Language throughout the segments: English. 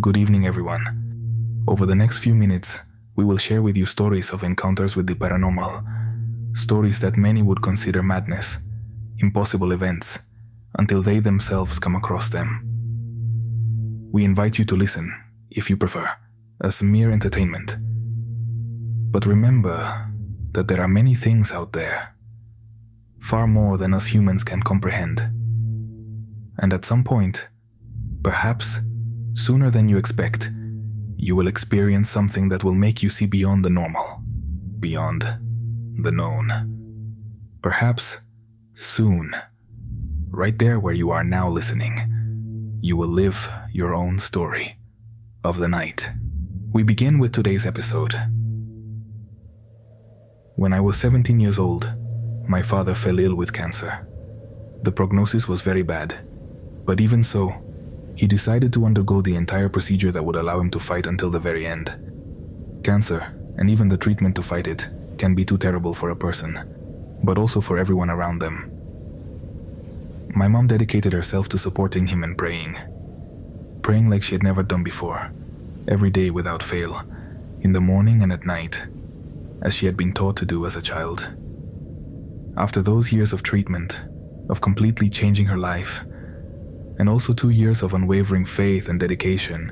Good evening, everyone. Over the next few minutes, we will share with you stories of encounters with the paranormal, stories that many would consider madness, impossible events, until they themselves come across them. We invite you to listen, if you prefer, as mere entertainment. But remember that there are many things out there, far more than us humans can comprehend. And at some point, perhaps sooner than you expect, you will experience something that will make you see beyond the normal, beyond the known. Perhaps soon, right there where you are now listening, you will live your own story of the night. We begin with today's episode. When I was 17 years old, my father fell ill with cancer. The prognosis was very bad, but even so, he decided to undergo the entire procedure that would allow him to fight until the very end. Cancer, and even the treatment to fight it, can be too terrible for a person, but also for everyone around them. My mom dedicated herself to supporting him and praying like she had never done before, every day without fail, in the morning and at night, as she had been taught to do as a child. After those years of treatment, of completely changing her life, and also 2 years of unwavering faith and dedication,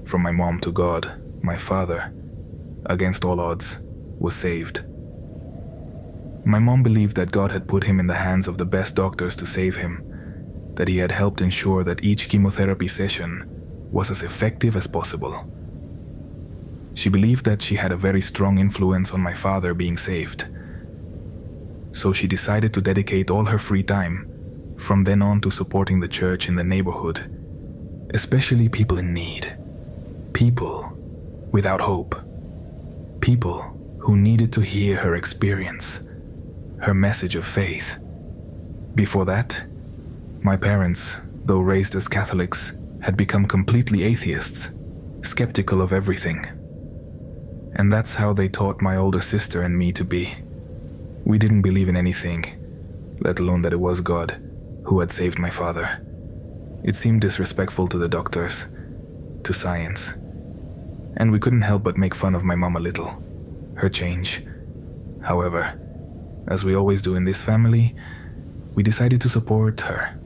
from my mom to God, my father, against all odds, was saved. My mom believed that God had put him in the hands of the best doctors to save him, that he had helped ensure that each chemotherapy session was as effective as possible. She believed that she had a very strong influence on my father being saved. So she decided to dedicate all her free time from then on to supporting the church in the neighborhood, especially people in need, people without hope, people who needed to hear her experience, her message of faith. Before that, my parents, though raised as Catholics, had become completely atheists, skeptical of everything. And that's how they taught my older sister and me to be. We didn't believe in anything, let alone that it was God who had saved my father. It seemed disrespectful to the doctors, to science, and we couldn't help but make fun of my mom a little, her change. However, as we always do in this family, we decided to support her.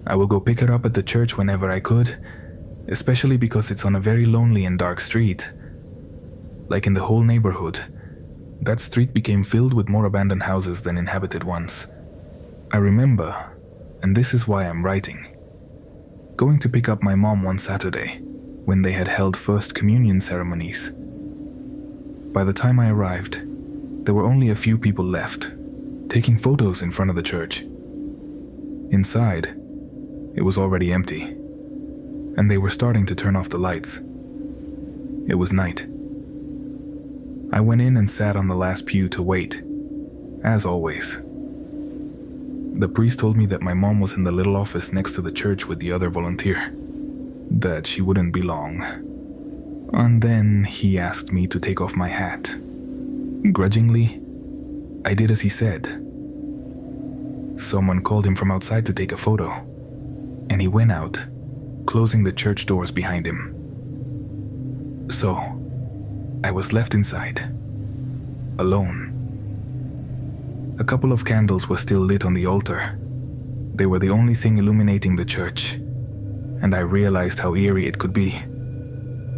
I would go pick her up at the church whenever I could, especially because it's on a very lonely and dark street. Like in the whole neighborhood, that street became filled with more abandoned houses than inhabited ones. I remember, and this is why I'm writing, going to pick up my mom one Saturday when they had held First Communion ceremonies. By the time I arrived, there were only a few people left, taking photos in front of the church. Inside, it was already empty, and they were starting to turn off the lights. It was night. I went in and sat on the last pew to wait, as always. The priest told me that my mom was in the little office next to the church with the other volunteer, that she wouldn't be long. And then he asked me to take off my hat. Grudgingly, I did as he said. Someone called him from outside to take a photo, and he went out, closing the church doors behind him. So, I was left inside, alone. A couple of candles were still lit on the altar. They were the only thing illuminating the church, and I realized how eerie it could be.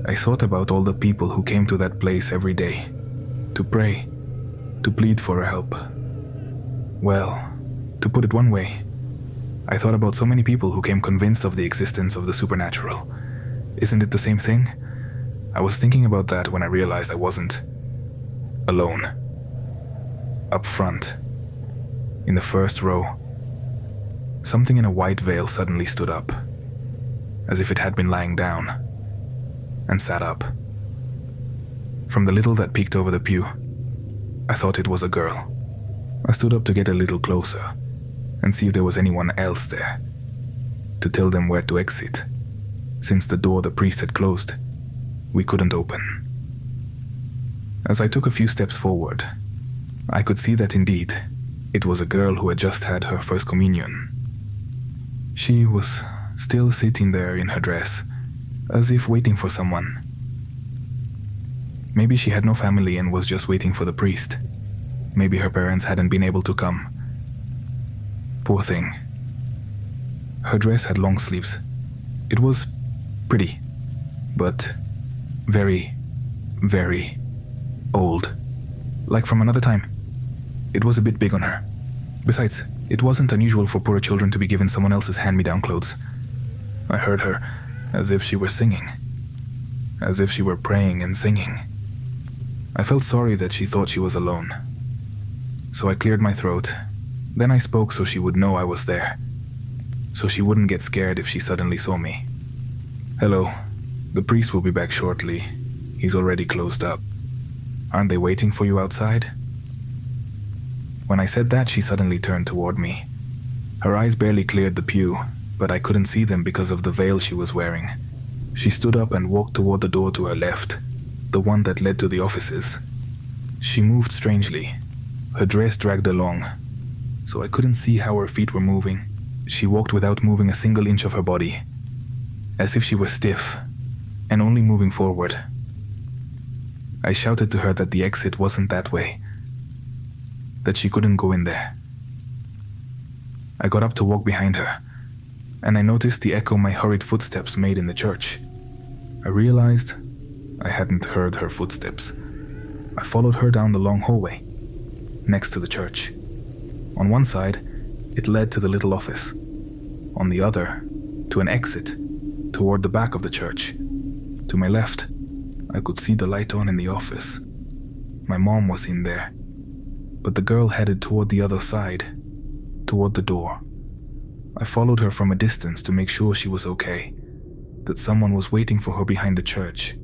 I thought about all the people who came to that place every day, to pray, to plead for help. Well, to put it one way, I thought about so many people who came convinced of the existence of the supernatural. Isn't it the same thing? I was thinking about that when I realized I wasn't alone. Up front, in the first row, something in a white veil suddenly stood up, as if it had been lying down, and sat up. From the little that peeked over the pew, I thought it was a girl. I stood up to get a little closer and see if there was anyone else there, to tell them where to exit, since the door the priest had closed, we couldn't open. As I took a few steps forward, I could see that indeed, it was a girl who had just had her first communion. She was still sitting there in her dress, as if waiting for someone. Maybe she had no family and was just waiting for the priest. Maybe her parents hadn't been able to come. Poor thing. Her dress had long sleeves. It was pretty, but very, very old. Like from another time. It was a bit big on her. Besides, it wasn't unusual for poor children to be given someone else's hand-me-down clothes. I heard her as if she were singing. As if she were praying and singing. I felt sorry that she thought she was alone. So I cleared my throat. Then I spoke so she would know I was there. So she wouldn't get scared if she suddenly saw me. Hello. The priest will be back shortly. He's already closed up. Aren't they waiting for you outside? When I said that, she suddenly turned toward me. Her eyes barely cleared the pew, but I couldn't see them because of the veil she was wearing. She stood up and walked toward the door to her left, the one that led to the offices. She moved strangely. Her dress dragged along, so I couldn't see how her feet were moving. She walked without moving a single inch of her body, as if she were stiff and only moving forward. I shouted to her that the exit wasn't that way, that she couldn't go in there. I got up to walk behind her, and I noticed the echo my hurried footsteps made in the church. I realized I hadn't heard her footsteps. I followed her down the long hallway, next to the church. On one side, it led to the little office. On the other, to an exit, toward the back of the church. To my left, I could see the light on in the office. My mom was in there, but the girl headed toward the other side, toward the door. I followed her from a distance to make sure she was okay, that someone was waiting for her behind the church.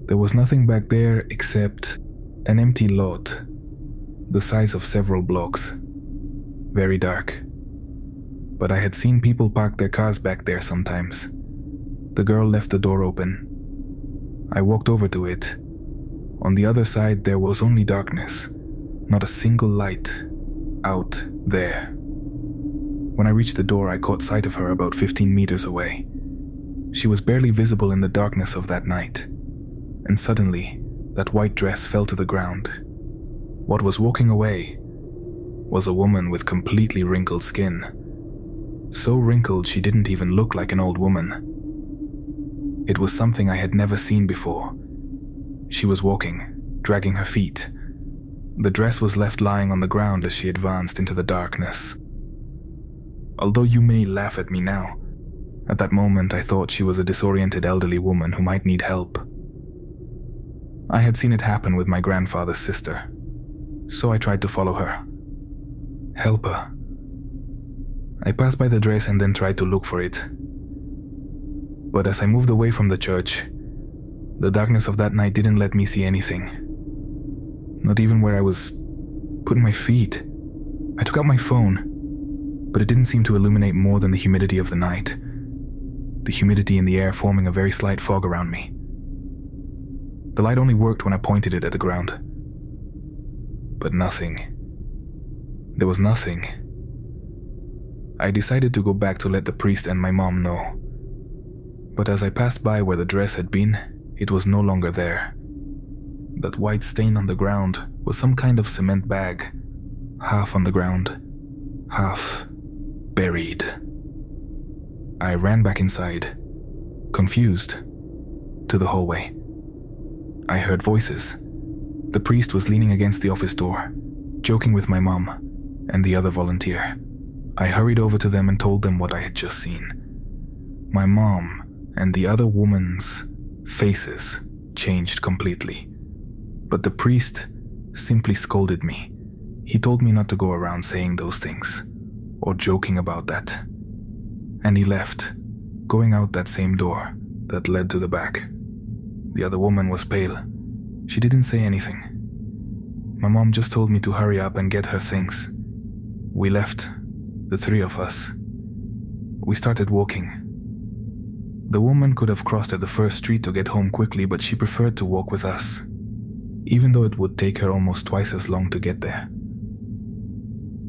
There was nothing back there except an empty lot, the size of several blocks. Very dark. But I had seen people park their cars back there sometimes. The girl left the door open. I walked over to it. On the other side, there was only darkness, not a single light out there. When I reached the door, I caught sight of her about 15 meters away. She was barely visible in the darkness of that night, and suddenly, that white dress fell to the ground. What was walking away was a woman with completely wrinkled skin. So wrinkled she didn't even look like an old woman. It was something I had never seen before. She was walking, dragging her feet. The dress was left lying on the ground as she advanced into the darkness. Although you may laugh at me now, at that moment I thought she was a disoriented elderly woman who might need help. I had seen it happen with my grandfather's sister, so I tried to follow her. Help her. I passed by the dress and then tried to look for it. But as I moved away from the church, the darkness of that night didn't let me see anything. Not even where I was putting my feet. I took out my phone, but it didn't seem to illuminate more than the humidity of the night. The humidity in the air forming a very slight fog around me. The light only worked when I pointed it at the ground. But nothing. There was nothing. I decided to go back to let the priest and my mom know. But as I passed by where the dress had been, it was no longer there. That white stain on the ground was some kind of cement bag, half on the ground, half buried. I ran back inside, confused, to the hallway. I heard voices. The priest was leaning against the office door, joking with my mom and the other volunteer. I hurried over to them and told them what I had just seen. My mom and the other woman's faces changed completely. But the priest simply scolded me. He told me not to go around saying those things, or joking about that. And he left, going out that same door that led to the back. The other woman was pale. She didn't say anything. My mom just told me to hurry up and get her things. We left, the three of us. We started walking. The woman could have crossed at the first street to get home quickly, but she preferred to walk with us, even though it would take her almost twice as long to get there.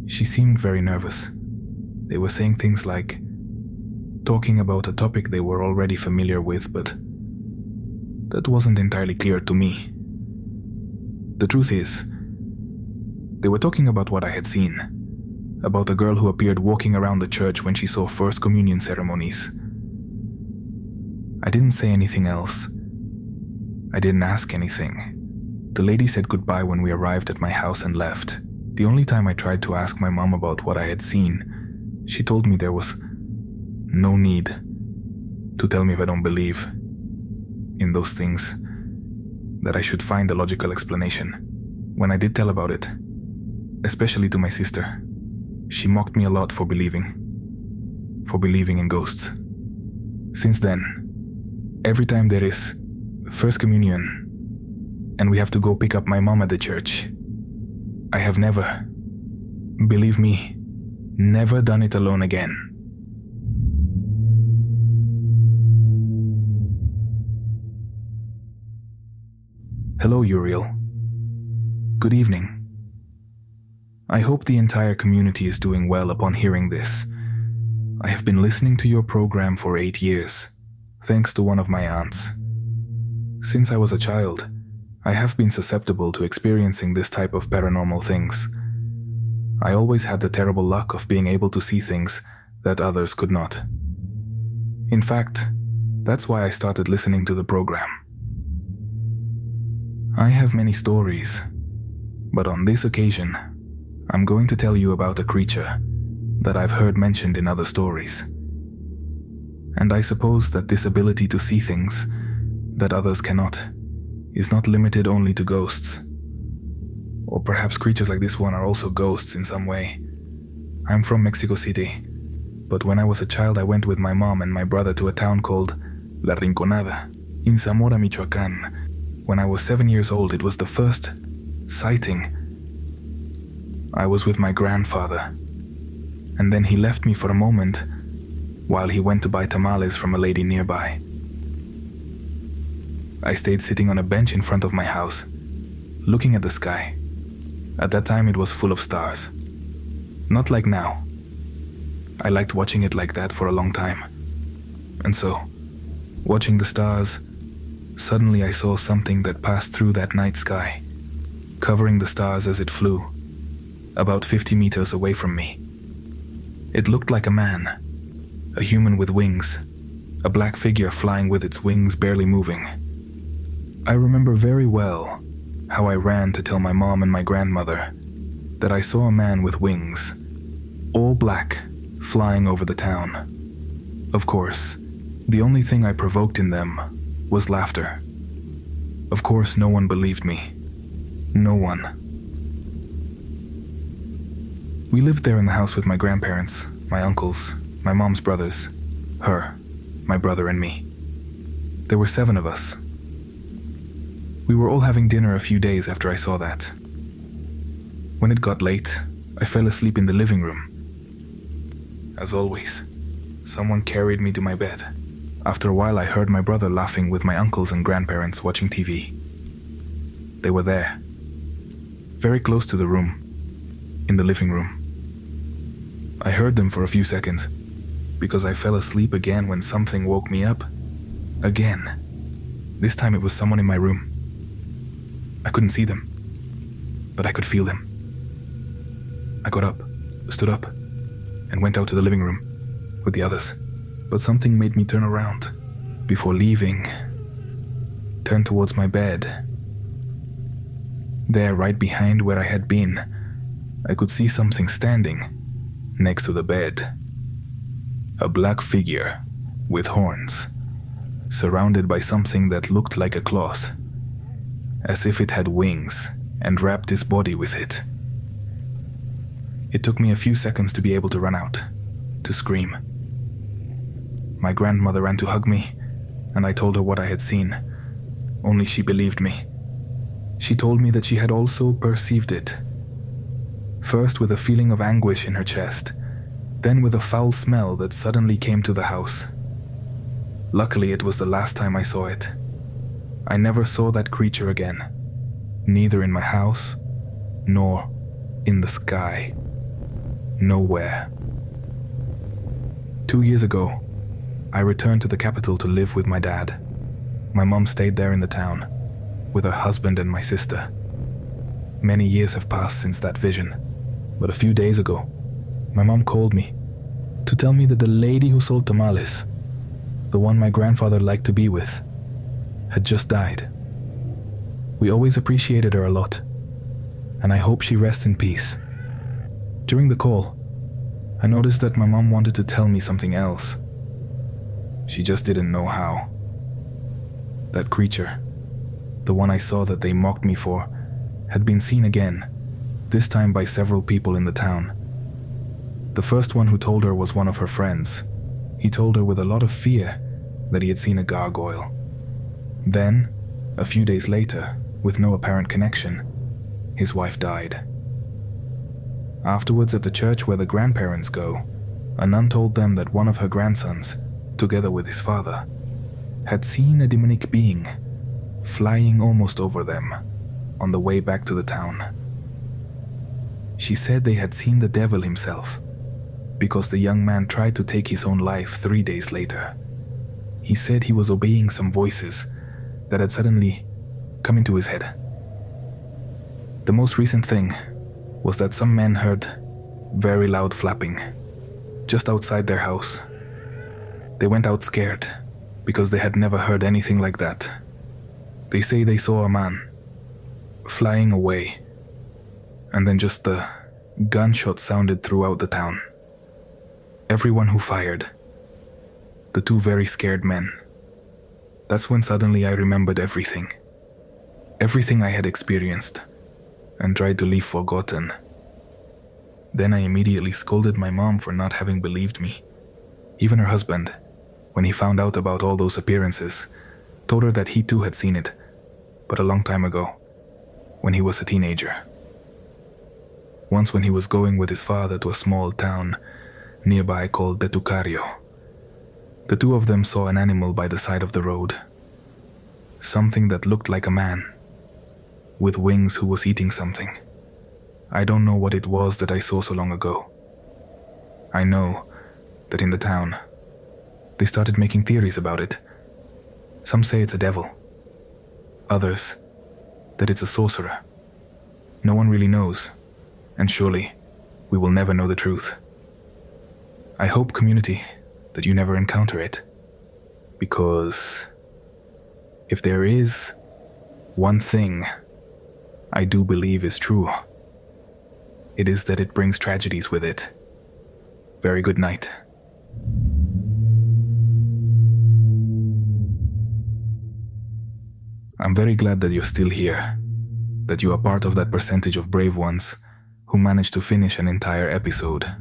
She seemed very nervous. They were saying things like, talking about a topic they were already familiar with, but that wasn't entirely clear to me. The truth is, they were talking about what I had seen, about a girl who appeared walking around the church when she saw First Communion ceremonies. I didn't say anything else. I didn't ask anything. The lady said goodbye when we arrived at my house and left. The only time I tried to ask my mom about what I had seen, she told me there was no need to tell me if I don't believe in those things, that I should find a logical explanation. When I did tell about it, especially to my sister, she mocked me a lot for believing in ghosts. Since then, every time there is First Communion and we have to go pick up my mom at the church, I have never, believe me, never done it alone again. Hello, Uriel. Good evening. I hope the entire community is doing well upon hearing this. I have been listening to your program for 8 years, thanks to one of my aunts. Since I was a child, I have been susceptible to experiencing this type of paranormal things. I always had the terrible luck of being able to see things that others could not. In fact, that's why I started listening to the program. I have many stories, but on this occasion, I'm going to tell you about a creature that I've heard mentioned in other stories. And I suppose that this ability to see things that others cannot is not limited only to ghosts. Or perhaps creatures like this one are also ghosts in some way. I'm from Mexico City, but when I was a child I went with my mom and my brother to a town called La Rinconada in Zamora, Michoacán. When I was 7 years old, it was the first sighting. I was with my grandfather, and then he left me for a moment while he went to buy tamales from a lady nearby. I stayed sitting on a bench in front of my house, looking at the sky. At that time it was full of stars. Not like now. I liked watching it like that for a long time. And so, watching the stars, suddenly I saw something that passed through that night sky, covering the stars as it flew, about 50 meters away from me. It looked like a man, a human with wings, a black figure flying with its wings barely moving. I remember very well how I ran to tell my mom and my grandmother that I saw a man with wings, all black, flying over the town. Of course, the only thing I provoked in them was laughter. Of course, no one believed me. No one. We lived there in the house with my grandparents, my uncles, my mom's brothers, her, my brother, and me. There were 7 of us. We were all having dinner a few days after I saw that. When it got late, I fell asleep in the living room. As always, someone carried me to my bed. After a while, I heard my brother laughing with my uncles and grandparents watching TV. They were there, very close to the room, in the living room. I heard them for a few seconds, because I fell asleep again when something woke me up. Again. This time it was someone in my room. I couldn't see them, but I could feel them. I got up, stood up, and went out to the living room with the others. But something made me turn around. Before leaving, turned towards my bed. There, right behind where I had been, I could see something standing next to the bed. A black figure with horns, surrounded by something that looked like a cloth, as if it had wings and wrapped its body with it. It took me a few seconds to be able to run out, to scream. My grandmother ran to hug me, and I told her what I had seen. Only she believed me. She told me that she had also perceived it. First with a feeling of anguish in her chest, then with a foul smell that suddenly came to the house. Luckily, it was the last time I saw it. I never saw that creature again, neither in my house, nor in the sky. Nowhere. 2 years ago, I returned to the capital to live with my dad. My mom stayed there in the town, with her husband and my sister. Many years have passed since that vision, but a few days ago, my mom called me to tell me that the lady who sold tamales, the one my grandfather liked to be with, had just died. We always appreciated her a lot, and I hope she rests in peace. During the call, I noticed that my mom wanted to tell me something else. She just didn't know how. That creature, the one I saw that they mocked me for, had been seen again, this time by several people in the town. The first one who told her was one of her friends. He told her with a lot of fear that he had seen a gargoyle. Then, a few days later, with no apparent connection, his wife died. Afterwards, at the church where the grandparents go, a nun told them that one of her grandsons, together with his father, had seen a demonic being flying almost over them on the way back to the town. She said they had seen the devil himself, because the young man tried to take his own life 3 days later. He said he was obeying some voices that had suddenly come into his head. The most recent thing was that some men heard very loud flapping just outside their house. They went out scared because they had never heard anything like that. They say they saw a man flying away, and then just the gunshot sounded throughout the town. Everyone who fired, the two very scared men. That's when suddenly I remembered everything. Everything I had experienced and tried to leave forgotten. Then I immediately scolded my mom for not having believed me. Even her husband, when he found out about all those appearances, told her that he too had seen it, but a long time ago, when he was a teenager. Once when he was going with his father to a small town nearby called Detucario, the two of them saw an animal by the side of the road. Something that looked like a man, with wings, who was eating something. I don't know what it was that I saw so long ago. I know that in the town, they started making theories about it. Some say it's a devil. Others, that it's a sorcerer. No one really knows, and surely we will never know the truth. I hope, community, that you never encounter it, because if there is one thing I do believe is true, it is that it brings tragedies with it. Very good night. I'm very glad that you're still here, that you are part of that percentage of brave ones who managed to finish an entire episode.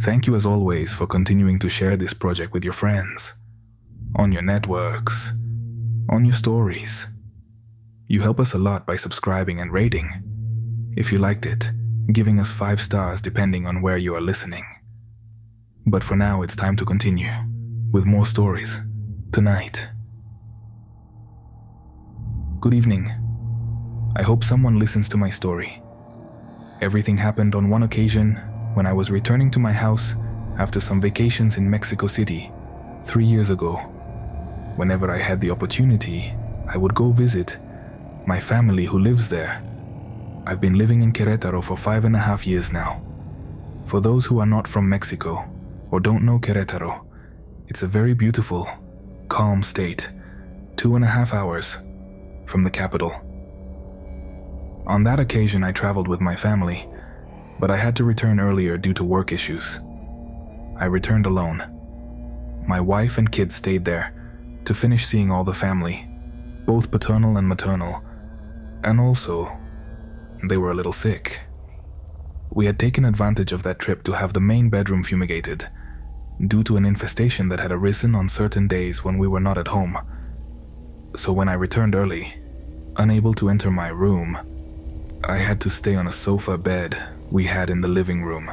Thank you as always for continuing to share this project with your friends, on your networks, on your stories. You help us a lot by subscribing and rating. If you liked it, giving us 5 stars depending on where you are listening. But for now, it's time to continue with more stories tonight. Good evening. I hope someone listens to my story. Everything happened on one occasion when I was returning to my house after some vacations in Mexico City 3 years ago. Whenever I had the opportunity, I would go visit my family who lives there. I've been living in Querétaro for 5.5 years now. For those who are not from Mexico or don't know Querétaro, it's a very beautiful, calm state, 2.5 hours from the capital. On that occasion, I traveled with my family, but I had to return earlier due to work issues. I returned alone. My wife and kids stayed there to finish seeing all the family, both paternal and maternal, and also, they were a little sick. We had taken advantage of that trip to have the main bedroom fumigated, due to an infestation that had arisen on certain days when we were not at home. So when I returned early, unable to enter my room, I had to stay on a sofa bed we had in the living room.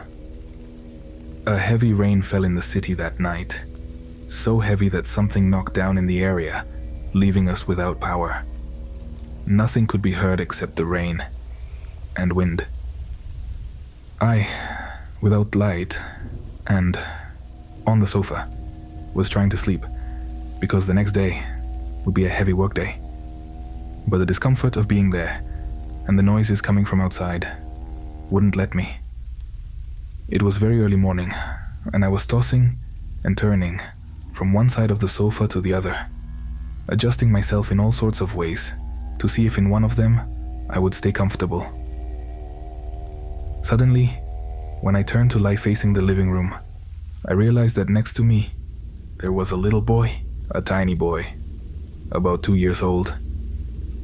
A heavy rain fell in the city that night, so heavy that something knocked down in the area, leaving us without power. Nothing could be heard except the rain and wind. I, without light, and on the sofa, was trying to sleep, because the next day would be a heavy work day. But the discomfort of being there and the noises coming from outside wouldn't let me. It was very early morning, and I was tossing and turning from one side of the sofa to the other, adjusting myself in all sorts of ways to see if in one of them I would stay comfortable. Suddenly, when I turned to lie facing the living room, I realized that next to me there was a little boy, a tiny boy, about 2 years old,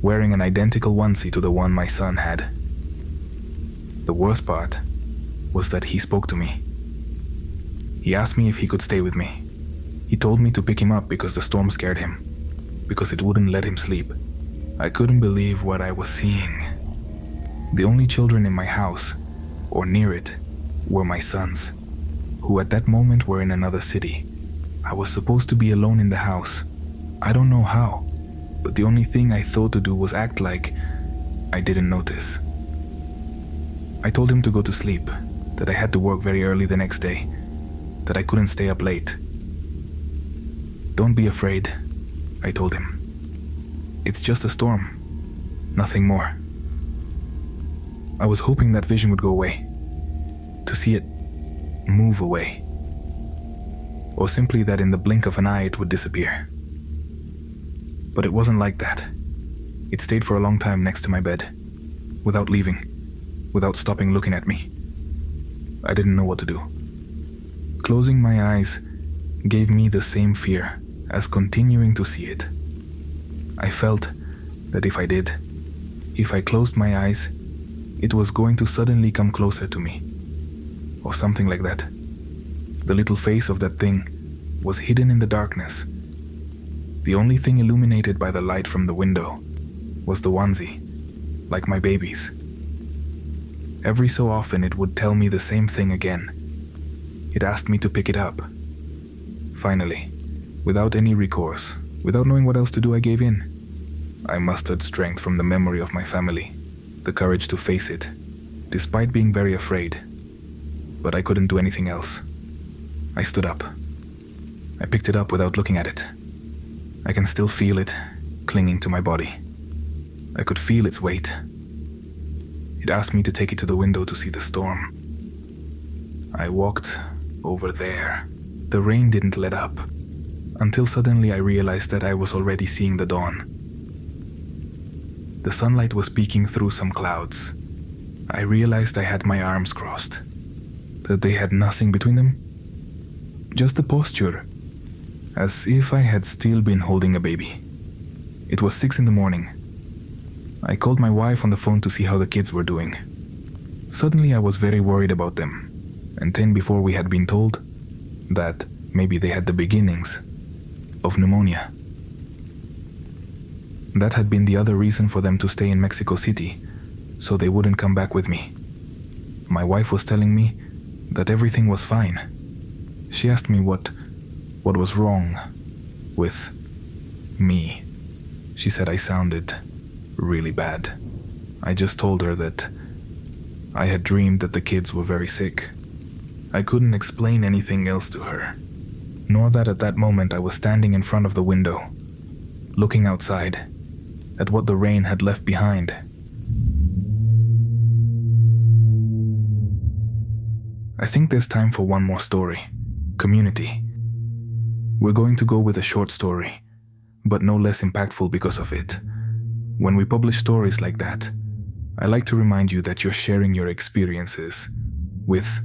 wearing an identical onesie to the one my son had. The worst part was that he spoke to me. He asked me if he could stay with me. He told me to pick him up because the storm scared him, because it wouldn't let him sleep. I couldn't believe what I was seeing. The only children in my house, or near it, were my sons, who at that moment were in another city. I was supposed to be alone in the house. I don't know how, but the only thing I thought to do was act like I didn't notice. I told him to go to sleep, that I had to work very early the next day, that I couldn't stay up late. "Don't be afraid," I told him. "It's just a storm, nothing more." I was hoping that vision would go away, to see it move away, or simply that in the blink of an eye it would disappear. But it wasn't like that. It stayed for a long time next to my bed, without leaving, without stopping looking at me. I didn't know what to do. Closing my eyes gave me the same fear as continuing to see it. I felt that if I closed my eyes, it was going to suddenly come closer to me, or something like that. The little face of that thing was hidden in the darkness. The only thing illuminated by the light from the window was the onesie, like my baby's. Every so often it would tell me the same thing again. It asked me to pick it up. Finally, without any recourse, without knowing what else to do, I gave in. I mustered strength from the memory of my family, the courage to face it, despite being very afraid. But I couldn't do anything else. I stood up. I picked it up without looking at it. I can still feel it clinging to my body. I could feel its weight. It asked me to take it to the window to see the storm. I walked over there. The rain didn't let up, until suddenly I realized that I was already seeing the dawn. The sunlight was peeking through some clouds. I realized I had my arms crossed, that they had nothing between them, just the posture, as if I had still been holding a baby. It was 6 a.m. I called my wife on the phone to see how the kids were doing. Suddenly I was very worried about them, and 10 before we had been told that maybe they had the beginnings of pneumonia. That had been the other reason for them to stay in Mexico City, so they wouldn't come back with me. My wife was telling me that everything was fine. She asked me what was wrong with me. She said I sounded really bad. I just told her that I had dreamed that the kids were very sick. I couldn't explain anything else to her, nor that at that moment I was standing in front of the window, looking outside at what the rain had left behind. I think there's time for one more story. Community. We're going to go with a short story, but no less impactful because of it. When we publish stories like that, I like to remind you that you're sharing your experiences with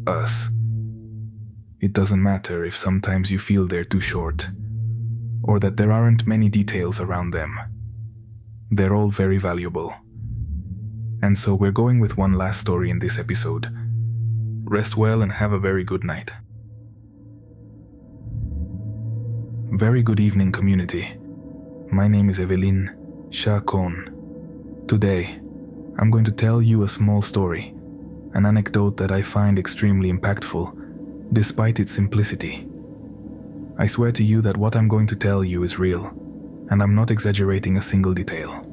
us. It doesn't matter if sometimes you feel they're too short, or that there aren't many details around them. They're all very valuable. And so we're going with one last story in this episode. Rest well and have a very good night. Very good evening, community. My name is Evelyn Chacon. Today, I'm going to tell you a small story, an anecdote that I find extremely impactful, despite its simplicity. I swear to you that what I'm going to tell you is real, and I'm not exaggerating a single detail.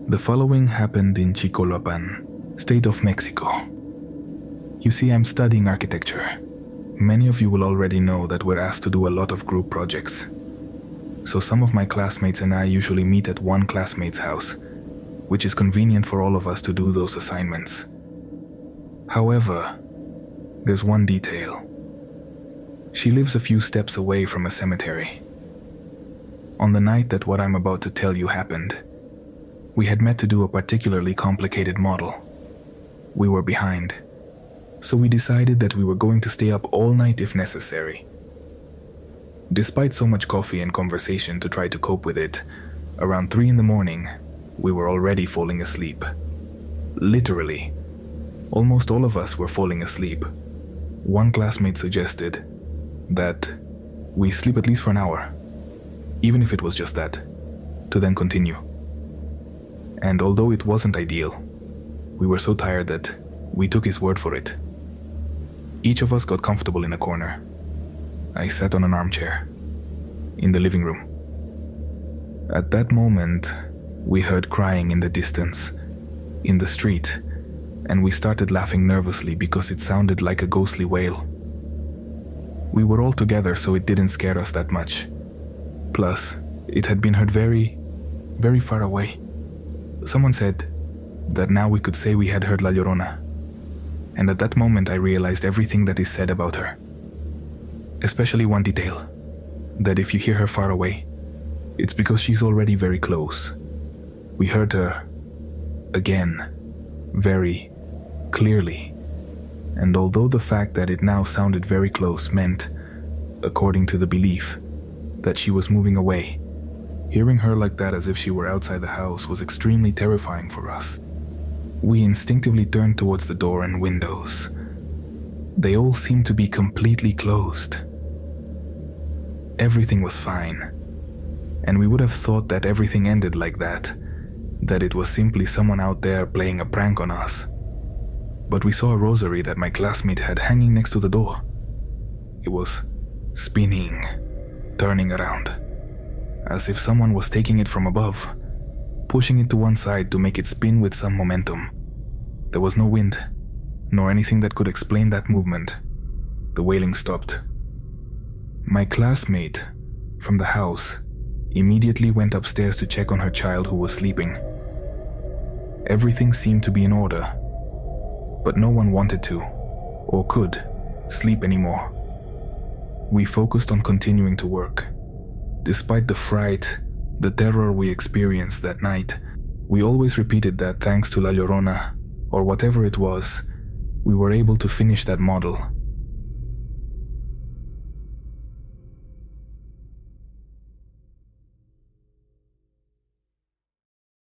The following happened in Chicoloapan, state of Mexico. You see, I'm studying architecture, Many of you will already know that we're asked to do a lot of group projects. So some of my classmates and I usually meet at one classmate's house, which is convenient for all of us to do those assignments. However, there's one detail. She lives a few steps away from a cemetery. On the night that what I'm about to tell you happened, we had met to do a particularly complicated model. We were behind, so we decided that we were going to stay up all night if necessary. Despite so much coffee and conversation to try to cope with it, around 3 a.m, we were already falling asleep. Literally, almost all of us were falling asleep. One classmate suggested that we sleep at least for an hour, even if it was just that, to then continue. And although it wasn't ideal, we were so tired that we took his word for it. Each of us got comfortable in a corner. I sat on an armchair in the living room. At that moment, we heard crying in the distance, in the street, and we started laughing nervously because it sounded like a ghostly wail. We were all together, so it didn't scare us that much. Plus, it had been heard very, very far away. Someone said that now we could say we had heard La Llorona. And at that moment I realized everything that is said about her. Especially one detail, that if you hear her far away, it's because she's already very close. We heard her again, very clearly. And although the fact that it now sounded very close meant, according to the belief, that she was moving away, hearing her like that as if she were outside the house was extremely terrifying for us. We instinctively turned towards the door and windows. They all seemed to be completely closed. Everything was fine, and we would have thought that everything ended like that it was simply someone out there playing a prank on us. But we saw a rosary that my classmate had hanging next to the door. It was spinning, turning around, as if someone was taking it from above, pushing it to one side to make it spin with some momentum. There was no wind, nor anything that could explain that movement. The wailing stopped. My classmate from the house immediately went upstairs to check on her child who was sleeping. Everything seemed to be in order, but no one wanted to, or could, sleep anymore. We focused on continuing to work. Despite the fright, the terror we experienced that night, we always repeated that thanks to La Llorona, or whatever it was, we were able to finish that model